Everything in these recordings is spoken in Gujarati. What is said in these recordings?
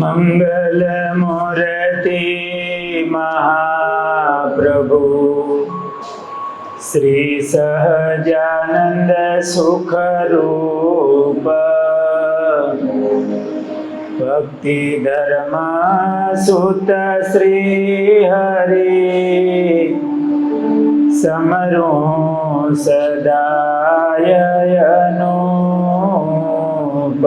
મંગલ મૂર્તિ મહાપ્રભુ શ્રી સહજાનંદ સુખ રૂપ ભક્તિ ધર્મ સુત શ્રી હરિ સમરું સદાય અનુપ.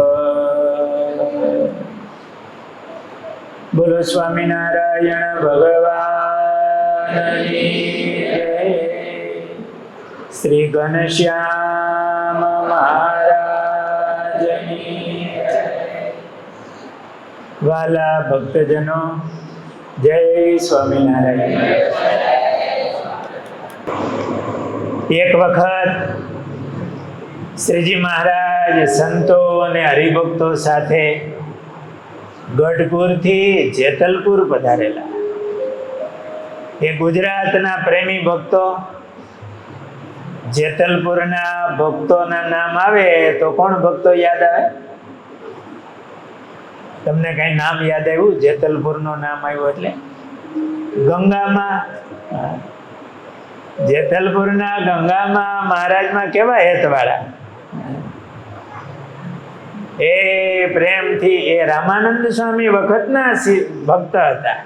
બોલો સ્વામિનારાયણ ભગવાનની જય. શ્રી ઘનશ્યામ મહારાજની જય. વાલા ભક્તજનો, જય સ્વામિનારાયણ. એક વખત શ્રીજી મહારાજ સંતો અને હરિભક્તો સાથે ગઢપુરથી જેતલપુર પધારેલા. એ ગુજરાતના પ્રેમી ભક્તો, જેતલપુરના ભક્તોના નામ આવે તો કોણ ભક્તો યાદ આવે? તમને કઈ નામ યાદ આવ્યું? જેતલપુરનું નામ આવ્યું એટલે ગંગામાં. જેતલપુરના ગંગામાં મહારાજમાં કેવા હેતવાળા, એ પ્રેમથી, એ રામાનંદ સ્વામી વખતના ભક્ત હતા,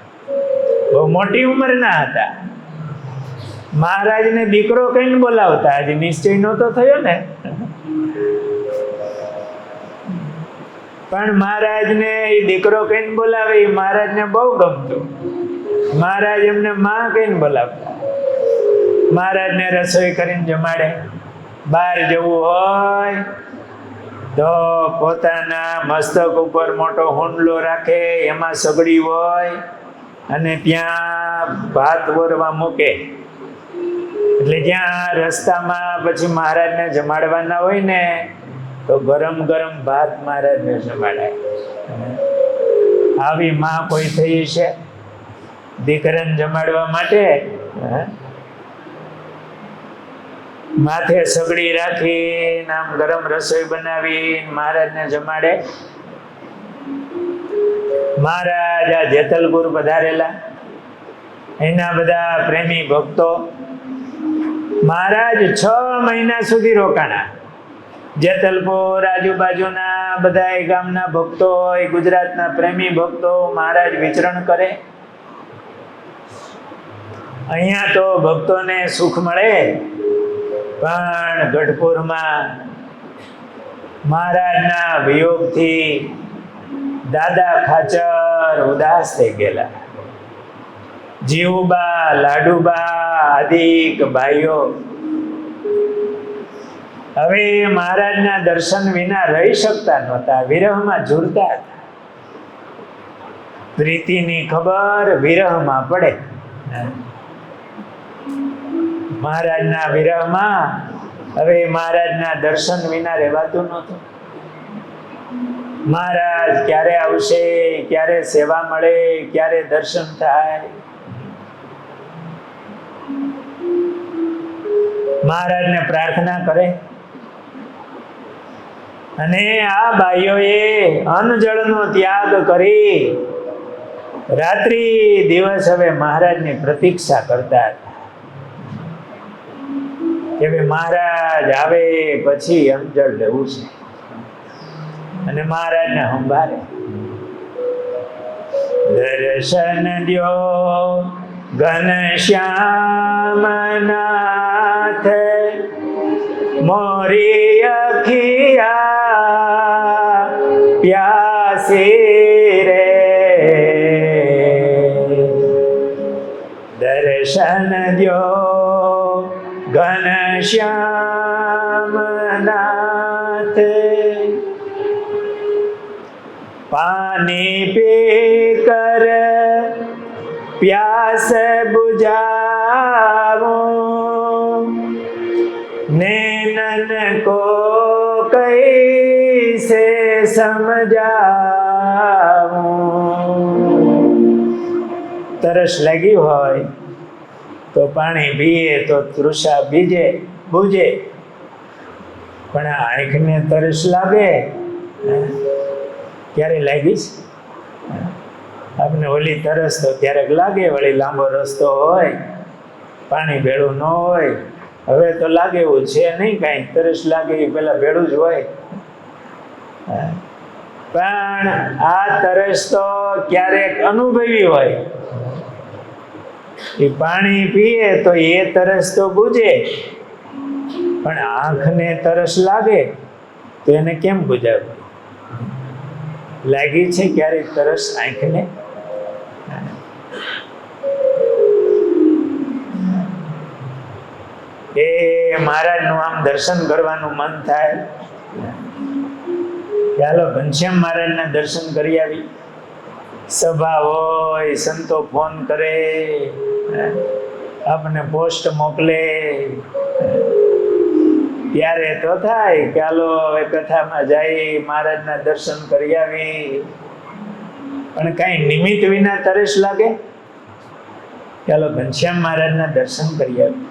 બહુ મોટી ઉંમરના હતા. મહારાજને દીકરો કહીને બોલાવતા. હજી નિશ્ચય નહોતો થયો ને, પણ મહારાજને એ દીકરો કહીને બોલાવે, એ મહારાજને બહુ ગમતું. મહારાજ એમને માં કહીને બોલાવતા. મહારાજને રસોઈ કરીને જમાડે. બહાર જવું હોય તો પોતાના મસ્તક ઉપર મોટો હુંડલો રાખે, એમાં સગડી હોય અને ત્યાં ભાત વરવા મૂકે. એટલે જ્યાં રસ્તામાં પછી મહારાજને જમાડવાના હોય ને તો ગરમ ગરમ ભાત મહારાજને જમાડાય. આવી માં કોઈ થઈ છે દીકરાને જમાડવા માટે? માથે સગડી રાખી આમ ગરમ રસોઈ બનાવી મહારાજને જમાડે. મહારાજ આ જેતલપુર પધારેલા, એના બધા પ્રેમી ભક્તો. મહારાજ 6 મહિના સુધી રોકાણા. જેતલપુર આજુબાજુના બધા ગામના ભક્તો હોય, ગુજરાતના પ્રેમી ભક્તો, મહારાજ વિચરણ કરે. અહીંયા તો ભક્તોને સુખ મળે, પણ ગઢપુરમાં મહારાજના વિયોગથી દાદા ખાચર ઉદાસ થઈ ગયેલા. જીવુબા, લાડુબા આદિક ભાઈઓ હવે મહારાજના દર્શન વિના રહી શકતા નહોતા, વિરહમાં ઝૂરતા હતા. પ્રીતિની ખબર વિરહમાં પડે. મહારાજના વિરહમાં હવે મહારાજના દર્શન વિના રહેવાતું નહોતું. મહારાજ ક્યારે આવશે, ક્યારે સેવા મળે, ક્યારે દર્શન થાય. મહારાજને પ્રાર્થના કરે. અને આ ભાઈઓએ અન્નજળનો ત્યાગ કરી રાત્રિ દિવસ હવે મહારાજની પ્રતીક્ષા કરતા હતા કે મહારાજ આવે પછી અંજળ લેવું છે. અને મહારાજને સંભાળે. દર્શન દ્યો ઘનશ્યામનાથ, મોરી અખિયા પ્યાસી રે. દર્શન દ્યો ઘનશ્યામનાથ, પાણી પી કર પ્યાસ બુઝાવો, નૈનન કો કૈસે સમજાવું. તરસ લાગી હોય તો પાણી પીએ તો તૃષા બુઝે, પણ આંખને તરસ લાગે ક્યારે લાગીશ? આપણે ઓલી તરસ તો ક્યારેક લાગે, વળી લાંબો રસ્તો હોય, પાણી ભેળું ન હોય. હવે તો લાગે એવું છે નહીં, કાંઈ તરસ લાગે એ પેલા ભેળું જ હોય. પણ આ તરસ તો ક્યારેક અનુભવી હોય. એ પાણી પીએ તો એ તરસ તો બુਝે, પણ આંખને તરસ લાગે તો એને કેમ બુજાવે? લાગી છે ક્યારેક તરસ આંખને? એ મહારાજનું આમ દર્શન કરવાનું મન થાય, ચાલો ઘનશ્યામ મહારાજના દર્શન કરી આવી. સભા હોય, સંતો ફોન કરે, આપણને પોસ્ટ મોકલે, ત્યારે તો થાય કે ચાલો હવે કથામાં જઈ મહારાજના દર્શન કરી આવી. પણ કાંઈ નિમિત્ત વિના તરસ લાગે? ચાલો ઘનશ્યામ મહારાજના દર્શન કરી આવી.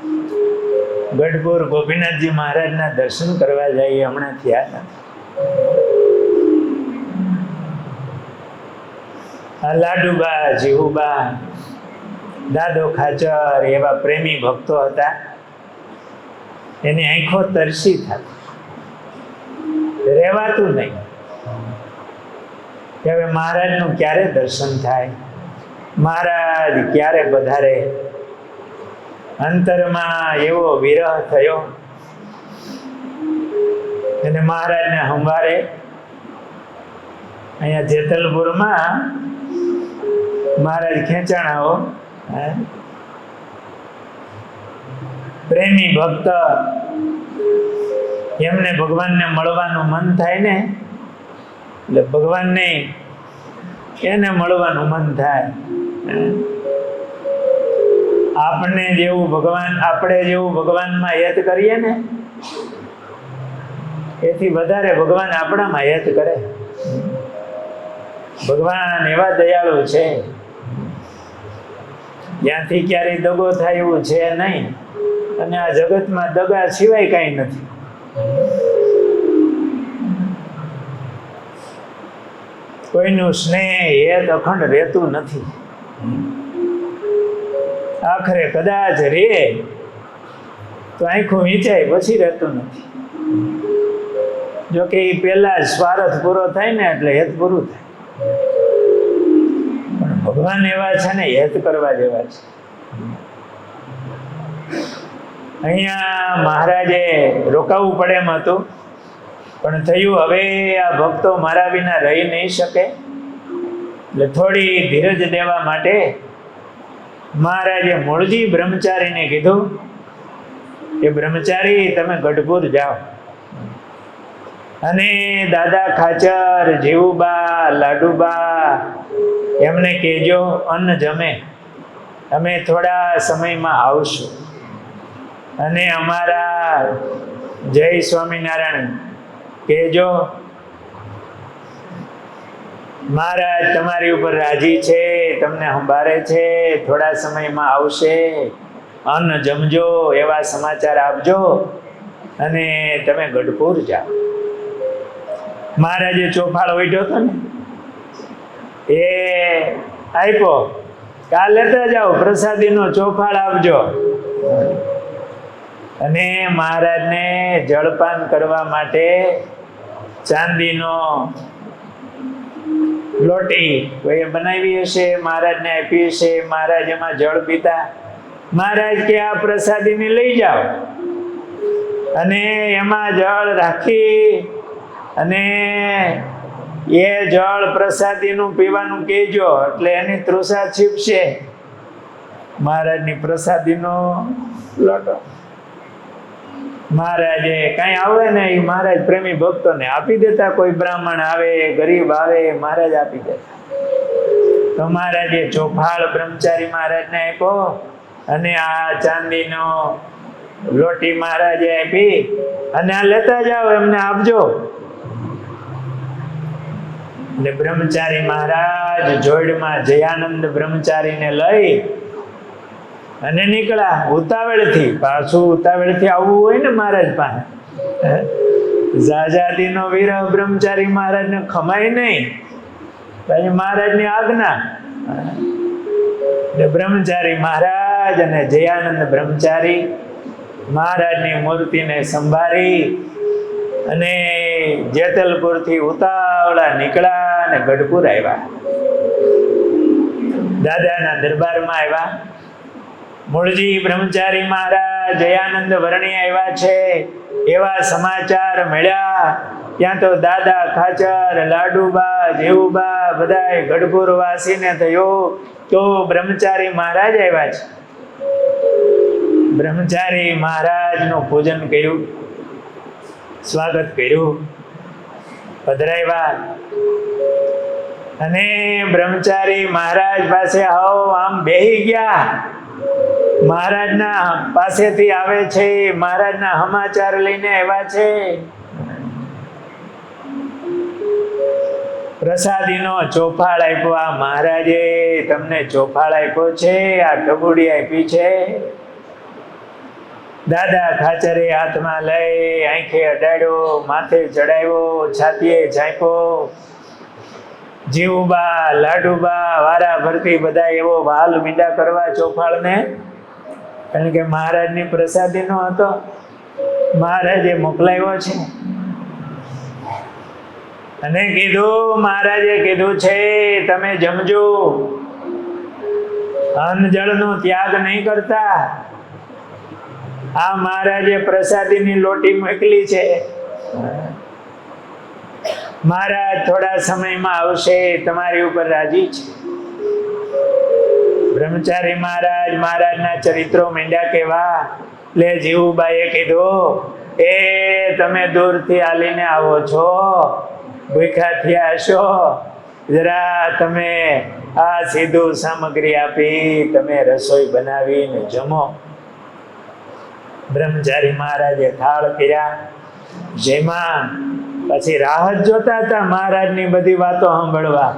ગઢપુર ગોપીનાથજી મહારાજના દર્શન કરવા જઈએ, હમણાં થયા નથી. આ લાડુબા, જીવુબા, દાદો ખાચર એવા પ્રેમી ભક્તો હતા. એની આંખો તરસી થતી, રહેવાતું નહીં કે હવે મહારાજનું ક્યારે દર્શન થાય, મહારાજ ક્યારે પધારે. અંતરમાં એવો વિરહ થયો. અને મહારાજને સંભાળે અહીંયા જેતલપુરમાં મહારાજ ખેંચાણાઓ, પ્રેમી ભક્ત, એમને ભગવાનને મળવાનું મન થાય ને, એટલે ભગવાનને એને મળવાનું મન થાય. આપણે જેવું ભગવાનમાં યત કરીએ ને, એથી વધારે ભગવાન આપણામાં યત કરે. ભગવાન એવા દયાળુ છે, ત્યાંથી ક્યારેય દગો થાય એવું છે નહીં. અને આ જગતમાં દગા સિવાય કાંઈ નથી. કોઈનું સ્નેહ હેત અખંડ રહેતું નથી. આખરે કદાચ રે તો આંખું વીંચાય, પછી રહેતું નથી. જોકે એ પહેલા સ્વાર્થ પૂરો થાય ને એટલે હેત પૂરું થાય. પણ ભગવાન એવા છે ને, હેત કરવા જેવા છે. અહીંયા મહારાજે રોકાવું પડે એમ હતું, પણ થયું હવે આ ભક્તો મારા વિના રહી નહીં શકે, એટલે થોડી ધીરજ દેવા માટે મહારાજે મૂળજી બ્રહ્મચારીને કીધું કે બ્રહ્મચારી તમે ગઢપુર જાઓ અને દાદા ખાચર, જીવુબા, લાડુબા એમને કહેજો અન્ન જમે, અમે થોડા સમયમાં આવશું. અને અમારા જય સ્વામિનારાયણ કહેજો, મહારાજ તમારી ઉપર રાજી છે, તમને સંભાળે છે, થોડા સમયમાં આવશે, અન્ન જમજો એવા સમાચાર આપજો અને તમે ગઢપુર જાઓ. મહારાજે ચોફાળ ઓઢ્યો હતો ને, એ આપ્યો, કાલ લેતા જાઓ, પ્રસાદીનો ચોફાળ આપજો. અને મહારાજને જળપાન કરવા માટે ચાંદીનો લોટી કોઈએ બનાવી હશે, મહારાજને આપી હશે. મહારાજ એમાં જળ પીતા. મહારાજ કે આ પ્રસાદીને લઈ જાઓ અને એમાં જળ રાખી અને એ જળ પ્રસાદીનું પીવાનું કહેજો, એટલે એની તૃષા છીપશે. મહારાજની પ્રસાદીનો લોટો મહારાજે કાંઈ આવે ને એ મહારાજ પ્રેમી ભક્તોને આપી દેતા. કોઈ બ્રાહ્મણ આવે, ગરીબ આવે, મહારાજ આપી દેતા. તો મહારાજે ચોફાળ બ્રહ્મચારી મહારાજને આપ્યો અને આ ચાંદીનો લોટી મહારાજે આપી અને આ લેતા જાઓ, એમને આપજો. એટલે બ્રહ્મચારી મહારાજ જોડમાં જયાનંદ બ્રહ્મચારીને લઈ અને નીકળ્યા ઉતાવળથી. પાછું ઉતાવળથી આવવું હોય ને મહારાજ પાસે, ઝાઝાદીનો વિરહ બ્રહ્મચારી મહારાજને ખમાય નહીં. પછી મહારાજની આજ્ઞા. એટલે બ્રહ્મચારી મહારાજ અને જયાનંદ બ્રહ્મચારી મહારાજની મૂર્તિને સંભાળી અને જેતલપુરથી ઉતાવળા નીકળ્યા અને ગઢપુર આવ્યા. દાદાના દરબારમાં આવ્યા. મૂળજી બ્રહ્મચારી મહારાજ જયાનંદ વર્ણી આવ્યા છે એવા સમાચાર મળ્યા. ત્યાં તો દાદા ખાચર, લાડુબા, જેવુબા બધાય ગઢપુર વાસીને થયું તો બ્રહ્મચારી મહારાજ આવ્યા છે. બ્રહ્મચારી મહારાજનું પૂજન કર્યું, સ્વાગત કર્યું, પધરાવ્યા અને બ્રહ્મચારી મહારાજ પાસે આમ બેહી ગયા. મહારાજના પાસેથી આવે છે, મહારાજના સમાચાર લઈને આવ્યા છે. પ્રસાદીનો ચોફાળ આપ્યો. આ મહારાજે તમને ચોફાળ આપ્યો છે, આ ટબુડી આપી છે. દાદા ખાચરે હાથમાં લઈ આંખે અડાડ્યો, માથે ચડાવ્યો, છાતીએ ઝાંક્યો. જીવુબા, લાડુબા વારા ભરતી બધા એવો વાલ મીંડા કરવા ચોફાળને, કારણ કે મહારાજની પ્રસાદીનો હતો, મહારાજે મોકલાવ્યો છે. અને કીધું, મહારાજે કીધું છે તમે જમજો, અન્ન જળનો ત્યાગ નહીં કરતા. આ મહારાજે પ્રસાદીની લોટી મોકલી છે. મહારાજ થોડા સમયમાં આવશે, તમારી ઉપર રાજી છે. બ્રહ્મચારી મહારાજ મહારાજના ચરિત્રો માંડ્યા કેવા. લે જીવુબાઈએ કીધું, એ તમે દૂરથી હાલીને આવો છો, ભૂખ્યા થયા છો, જરા તમે આ સીધું સામગ્રી આપી તમે રસોઈ બનાવીને જમો. બ્રહ્મચારી મહારાજે થાળ કર્યા. જેમાં પછી રાહત જોતા હતા મહારાજની બધી વાતો સાંભળવા,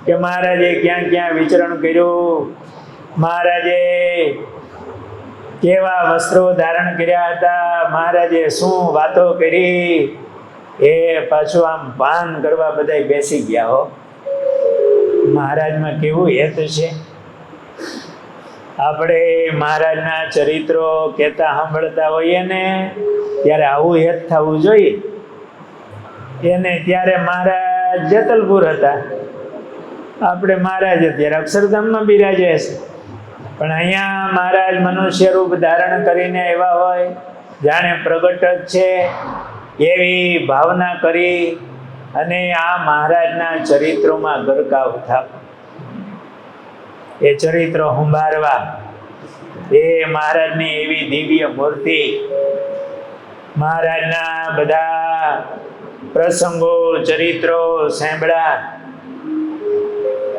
કે મહારાજે ક્યાં ક્યાં વિચરણ કર્યું, મહારાજે કેવા વસ્ત્રો ધારણ કર્યા હતા, મહારાજે શું વાતો કરી, એ પાછું આમ પાન કરવા બધા બેસી ગયા. હો, મહારાજમાં કેવું હેત છે. આપણે મહારાજના ચરિત્રો કહેતા સાંભળતા હોઈએ ને ત્યારે આવું હેત થવું જોઈએ. એને ત્યારે મહારાજ જેતલપુર હતા, આપણે મહારાજ અત્યારે અક્ષરધામમાં બિરાજે છે. પણ અહીંયા મહારાજ મનુષ્ય રૂપ ધારણ કરીને આવ્યા હોય, જાણે પ્રગટ જ છે એવી ભાવના કરી અને આ મહારાજના ચરિત્રોમાં ગરકાવ થાવ, એ ચરિત્રો સંભાળવા, એ મહારાજની એવી દિવ્ય મૂર્તિ, મહારાજના બધા પ્રસંગો ચરિત્રો સાંભળ્યા.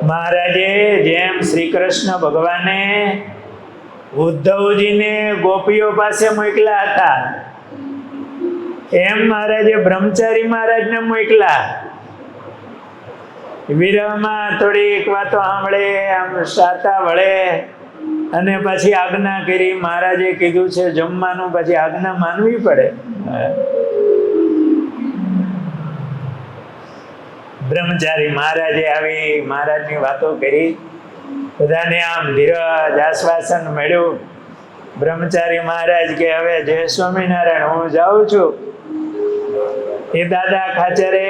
મહારાજે જેમ શ્રી કૃષ્ણ ભગવાને ઉદ્ધવજીને ગોપીઓ પાસે મોકલ્યા હતા, એમ મહારાજે બ્રહ્મચારી મહારાજને મોકલ્યા. વિરહમાં થોડીક વાતો સાંભળે, આમ સાતા વળે અને પછી આજ્ઞા કરી. મહારાજે કીધું છે જમવાનું, પછી આજ્ઞા માનવી પડે. બ્રહ્મચારી મહારાજે આવી મહારાજની વાતો કરી, બધાને આમ ધીરજ આશ્વાસન મળ્યું. બ્રહ્મચારી મહારાજ કે હવે જય સ્વામિનારાયણ, હું જાઉં છું. એ દાદા ખાચરે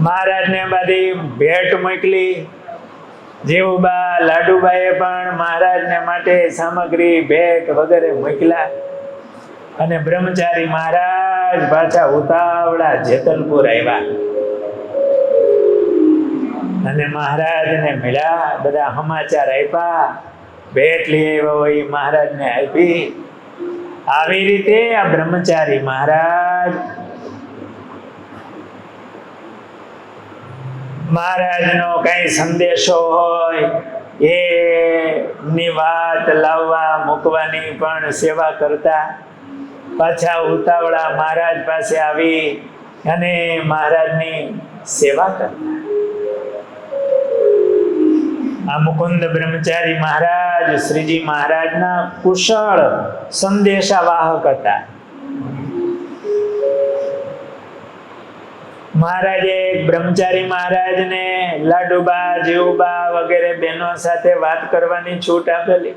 મહારાજને બધી ભેટ મોકલી. જેવુબા, લાડુબાએ પણ મહારાજને માટે સામગ્રી ભેટ વગેરે મોકલ્યા. અને બ્રહ્મચારી મહારાજ પાછા ઉતાવળા જેતલપુર આવ્યા અને મહારાજને મળ્યા, બધા સમાચાર આપ્યા, ભેટ લઈ આવ્યા હોય મહારાજને આપી. આવી રીતે આ બ્રહ્મચારી મહારાજનો કઈ સંદેશો હોય એની વાત લાવવા મૂકવાની પણ સેવા કરતા. પાછા ઉતાવળા મહારાજ પાસે આવી અને મહારાજની સેવા કરતા. આ મુકુંદ બ્રહ્મચારી મહારાજ શ્રીજી મહારાજના કુશળ સંદેશા વાહક હતા. મહારાજે બ્રહ્મચારી મહારાજને લાડુબા જીવુબા વગેરે બહેનો સાથે વાત કરવાની છૂટ આપેલી,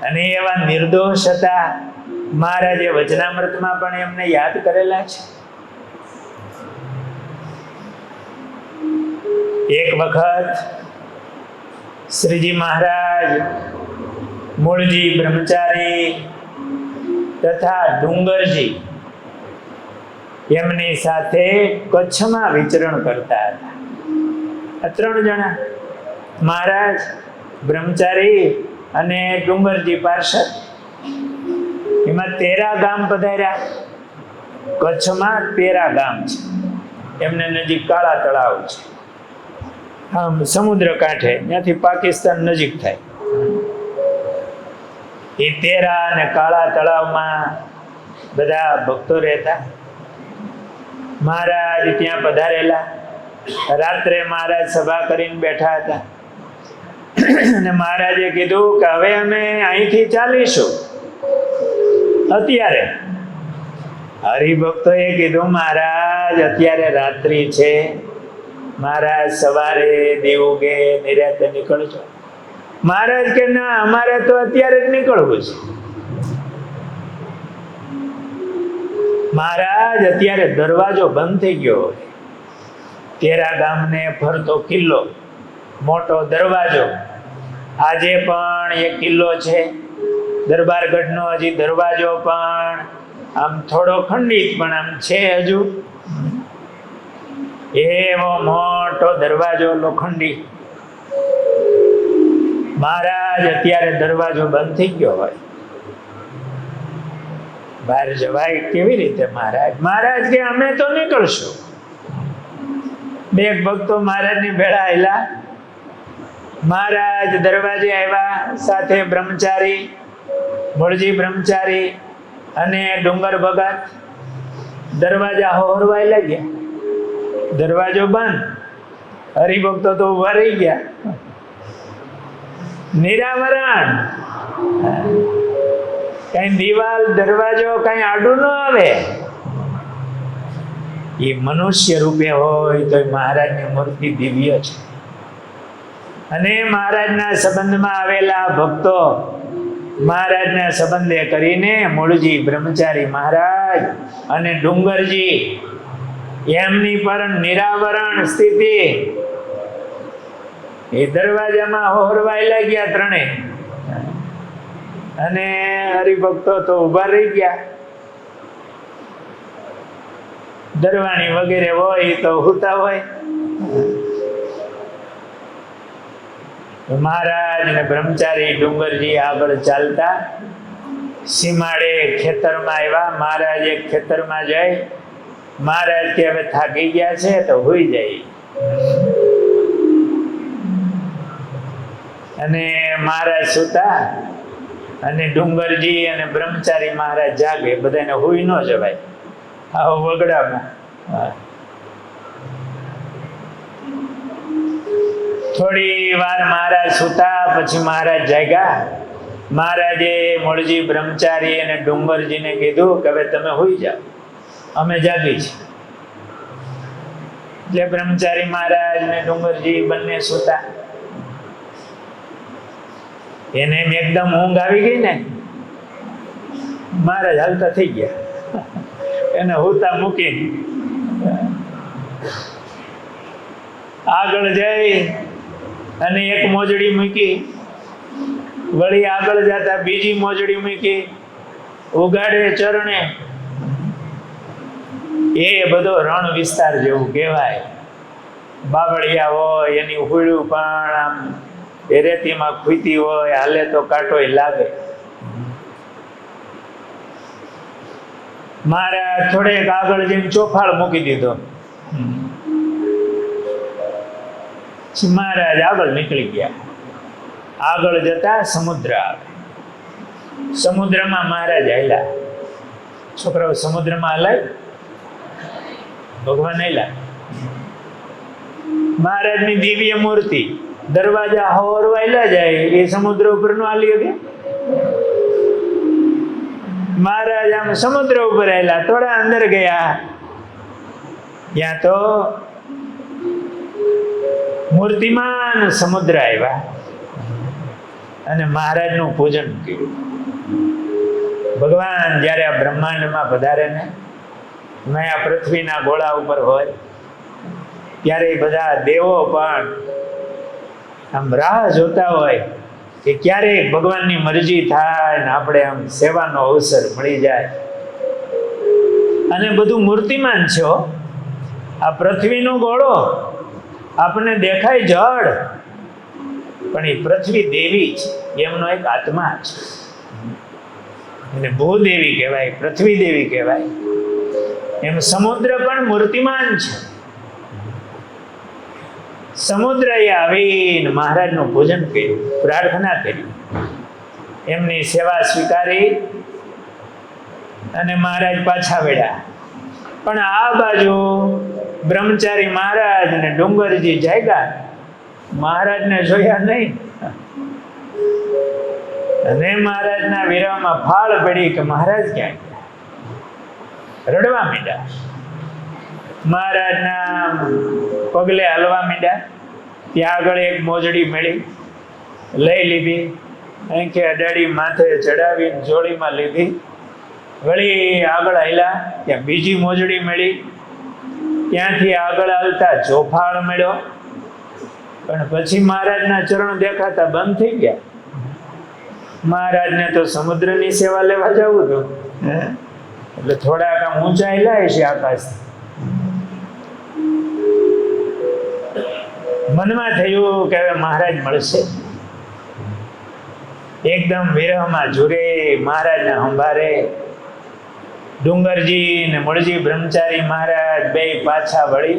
અને એવા નિર્દોષ હતા. મહારાજે વચનામૃતમાં પણ એમને યાદ કરેલા છે. એક વખત શ્રીજી મહારાજ મૂળજી બ્રહ્મચારી તથા ડુંગરજી એમની સાથે કચ્છમાં વિચરણ કરતા હતા. આ 3 જણા, મહારાજ, બ્રહ્મચારી અને ડુંગરજી પાર્ષદ, એમાં 13 ગામ પધાર્યા. કચ્છમાં 13 ગામ છે. એમને નજીક કાળા તળાવ છે, આમ સમુદ્ર કાંઠે, ત્યાંથી પાકિસ્તાન નજીક થાય. એ 13 અને કાળા તળાવમાં બધા ભક્તો રહેતા. મહારાજ ત્યાં પધારેલા. રાત્રે મહારાજ સભા કરીને બેઠા હતા, અને મહારાજે કીધું કે હવે અમે અહીંથી ચાલીશું. અત્યારે હરિભક્તોએ કીધું મહારાજ અત્યારે રાત્રિ છે, મહારાજ સવારે દેવુગે નિરાતે નીકળજો. મહારાજ કે ના, અમારે તો અત્યારે જ નીકળવું છે. મહારાજ અત્યારે દરવાજો બંધ થઈ ગયો હોય. 13 ગામને ફરતો કિલ્લો, મોટો દરવાજો. આજે પણ એ કિલ્લો છે. દરબારગઢનો હજી દરવાજો પણ આમ થોડો ખંડિત પણ આમ છે હજુ. એવો મોટો દરવાજો લોખંડી. મહારાજ અત્યારે દરવાજો બંધ થઈ ગયો હોય, બહાર જવાય કેવી રીતે? મહારાજ કે અમે તો નીકળશું. 2 ભક્તો મહારાજની ભેળા આવેલા. મહારાજ દરવાજે આવ્યા, સાથે બ્રહ્મચારી, મૂળજી બ્રહ્મચારી અને ડુંગર ભગત. દરવાજા હોરવાય લાગ્યા, દરવાજો બંધ. હરિભક્તો તો ઉભા રહી ગયા. નિરાવરણ, કઈ દિવાલ દરવાજો કઈ આડું ન આવે. એ મનુષ્ય રૂપે હોય તો મહારાજની મૂર્તિ દિવ્ય છે. અને મહારાજના સંબંધમાં આવેલા ભક્તો મહારાજના સંબંધે કરીને મૂળજી બ્રહ્મચારી મહારાજ અને ડુંગરજી એમની પર નિરાવરણ સ્થિતિ. એ દરવાજામાં હોરવાઈ લાગ્યા 3, અને હરિભક્તો તો ઉભા રહી ગયા. દરવાણી વગેરે હોય તો હુતા હોય. મહારાજ ને બ્રહ્મચારી ડુંગરજી આગળ ચાલતા સીમાડે ખેતરમાં આવ્યા. મહારાજ એક ખેતરમાં જાય. મહારાજ કે હવે થાકી ગયા છે તો હોઈ જાય. અને મહારાજ સુતા, અને ડુંગરજી અને બ્રહ્મચારી મહારાજ જાગે. બધાને હોઈ ન જવાય આવો વગડામાં. થોડી વાર મહારાજ સુતા, પછી મહારાજ જાગ્યા. મહારાજે મૂળજી બ્રહ્મચારી અને ડુંગરજીને કીધું કે હવે તમે હોઈ જાઓ, અમે જાગી છીએ. એટલે બ્રહ્મચારી મહારાજ ને ડુંગરજી બંને સુતા. એને એકદમ ઊંઘ આવી ગઈ ને, મહારાજ હાલતા થઈ ગયા. એને હુતા મૂકી આગળ જઈ અને એક મોજડી મૂકી. વળી આગળ જતા બીજી મોજડી મૂકી. ઉગાડે ચરણે. એ બધો રણ વિસ્તાર જેવું કહેવાય. બાવળિયા હોય, એની હુડું પણ આમ રેતીમાં ખૂતી હોય, હાલે તો કાંટોય લાગે. મહારાજ થોડેક આગળ જઈને ચોફાળ મૂકી દીધો. મહારાજ આગળ નીકળી ગયા. આગળ જતા સમુદ્ર આવે. સમુદ્રમાં મહારાજ હાલ્યા. છોકરાઓ સમુદ્રમાં હલાય, ભગવાન હાલ્યા. મહારાજની દિવ્ય મૂર્તિ દરવાજા હોરવાયેલા જાય, એ સમુદ્ર ઉપર નો હાલી ગયા. મહારાજ આમ સમુદ્ર ઉપર આવેલા, થોડા અંદર ગયા. ત્યાં તો મૂર્તિમાન સમુદ્ર આવ્યા અને મહારાજનું પૂજન કર્યું. ભગવાન જ્યારે આ બ્રહ્માંડમાં પધારે ને, મેં આ પૃથ્વીના ગોળા ઉપર હોય ત્યારે બધા દેવો પણ આમ રાહ જોતા હોય કે ક્યારેક ભગવાનની મરજી થાય ને આપણે આમ સેવાનો અવસર મળી જાય. અને બધું મૂર્તિમાન છે. આ પૃથ્વીનો ગોળો આપણને દેખાય જળ, પણ એ પૃથ્વી દેવી છે, એમનો એક આત્મા છે. એને ભૂદેવી કહેવાય, પૃથ્વી દેવી કહેવાય. એમ સમુદ્ર પણ મૂર્તિમાન છે. સમુદ્રએ આવીને મહારાજનું પૂજન કર્યું, પ્રાર્થના કરી, એમની સેવા સ્વીકારી અને મહારાજ પાછા વળ્યા. પણ આ બાજુ બ્રહ્મચારી મહારાજ ને ડુંગરજી જાગ્યા, મહારાજને જોયા નહીં. અને મહારાજના વિરહમાં ફાળ પડી કે મહારાજ ક્યાં ગયા? રડવા માંડ્યા. મહારાજના પગલે હાલવા માંડ્યા. ત્યાં આગળ એક મોજડી મળી, લઈ લીધી, આંખે અડાડી માથે ચડાવી જોડીમાં લીધી. વળી આગળ હાલ્યા, ત્યાં બીજી મોજડી મળી, ત્યાંથી આગળ હાલતા ચોફાળ મળ્યો. પણ પછી મહારાજના ચરણ દેખાતા બંધ થઈ ગયા. મહારાજને તો સમુદ્રની સેવા લેવા જવું હતું, એટલે થોડાક આમ ઊંચાઈ લાય છે આકાશ. મનમાં થયું કે હવે મહારાજ મળશે. એકદમ વિરહમાં ઝૂરે મહારાજને સંભારે. ડુંગરજી ને મૂળજી બ્રહ્મચારી મહારાજ બે પાછા વળી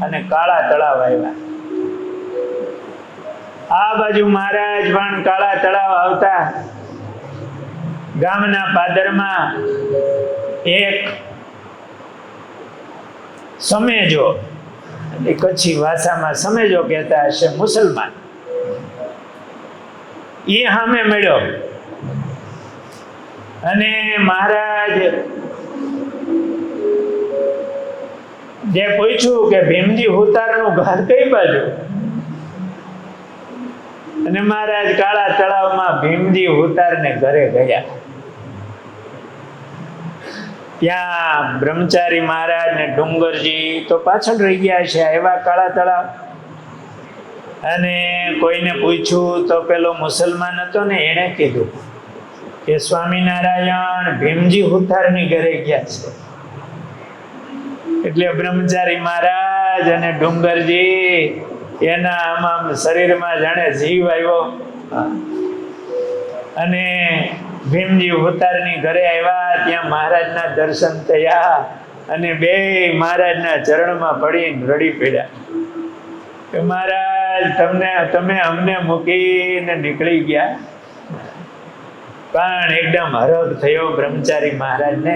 અને કાળા તળાવ આવ્યા. આ બાજુ મહારાજ પણ કાળા તળાવ આવતા ગામના પાદરમાં એક સમેજો, કચ્છી ભાષામાં સમેજો કહેતા હશે, મુસલમાન, એ સામે મળ્યો. અને મહારાજ જે પૂછ્યું કે ભીમજી હુતારનું ઘર કઈ બાજુ? અને મહારાજ કાળા તળાવમાં ભીમજી હુતારને ઘરે ગયા. ત્યાં બ્રહ્મચારી મહારાજ ને ડુંગરજી તો પાછળ રહી ગયા છે, એવા કાળા તળાવ. અને કોઈને પૂછ્યું તો પેલો મુસલમાન હતો ને, એણે કીધું કે સ્વામિનારાયણ ભીમજી હુતારની ઘરે ગયા છે. એટલે બ્રહ્મચારી મહારાજ અને ડુંગરજી એના આમ શરીરમાં જાણે જીવ આવ્યો અને ભીમજી હુતારની ઘરે આવ્યા. ત્યાં મહારાજના દર્શન થયા અને બે મહારાજના ચરણમાં પડીને રડી પડ્યા કે મહારાજ તમે અમને મૂકીને નીકળી ગયા. પણ એકદમ હરખ થયો બ્રહ્મચારી મહારાજને.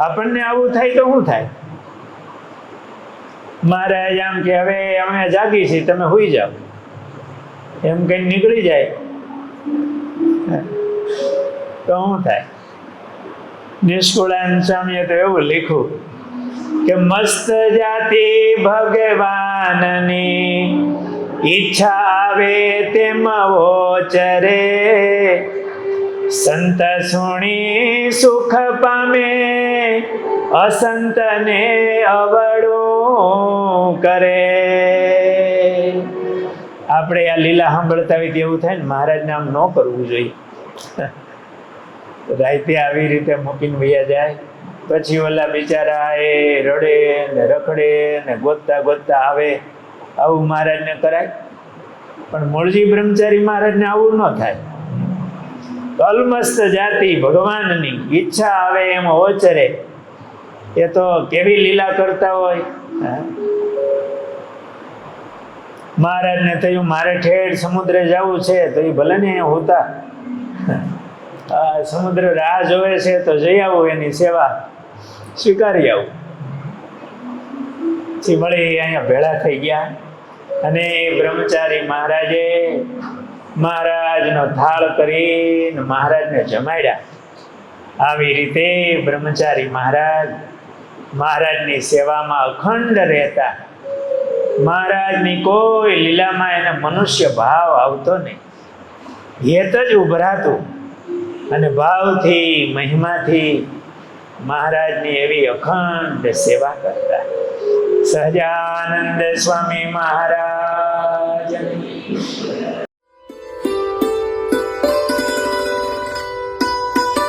આપણને આવું થાય તો શું થાય? મહારાજ આમ કે હવે અમે જાગી છીએ, તમે સુઈ જાઓ, એમ કઈ નીકળી જાય તો શું થાય? નિષ્કુળાનંદ સ્વામીએ તો એવું લખ્યું કે મસ્ત જાતિ ભગવાનની ઈચ્છા આવે તેમ ઓચરે, સંત સુણી સુખ પામે અસંતને અવળું કરે. આપણે આ લીલા સાંભળતા હોય તેવું થાય ને, મહારાજને આમ ન કરવું જોઈએ. રાતે આવી રીતે મૂકીને વયા જાય, પછી ઓલા બિચારા એ રડે ને રખડે ને ગોતતા ગોતતા આવે. આવું મહારાજને કરાય? પણ મૂળજી બ્રહ્મચારી મહારાજને આવું ન થાય. કલમસ્ત જાતિ ભગવાનની ઈચ્છા આવે એમ ઓચરે. એ તો કેવી લીલા કરતા હોય. મહારાજને થયું મારે ઠેઠ સમુદ્રે જવું છે, તો એ ભલે ને હોતા સમુદ્ર રાહ જોવે છે, તો જઈ આવું, એની સેવા સ્વીકારી આવું. પછી વળી અહીંયા ભેળા થઈ ગયા અને બ્રહ્મચારી મહારાજે મહારાજનો થાળ કરીને મહારાજને જમાડ્યા. આવી રીતે બ્રહ્મચારી મહારાજ મહારાજની સેવામાં અખંડ રહેતા. મહારાજની કોઈ લીલામાં એને મનુષ્ય ભાવ આવતો નહીં. હેત જ ઉભરાતું અને ભાવથી મહિમાથી મહારાજની એવી અખંડ સેવા કરતા. સહજાનંદ સ્વામી મહારાજ.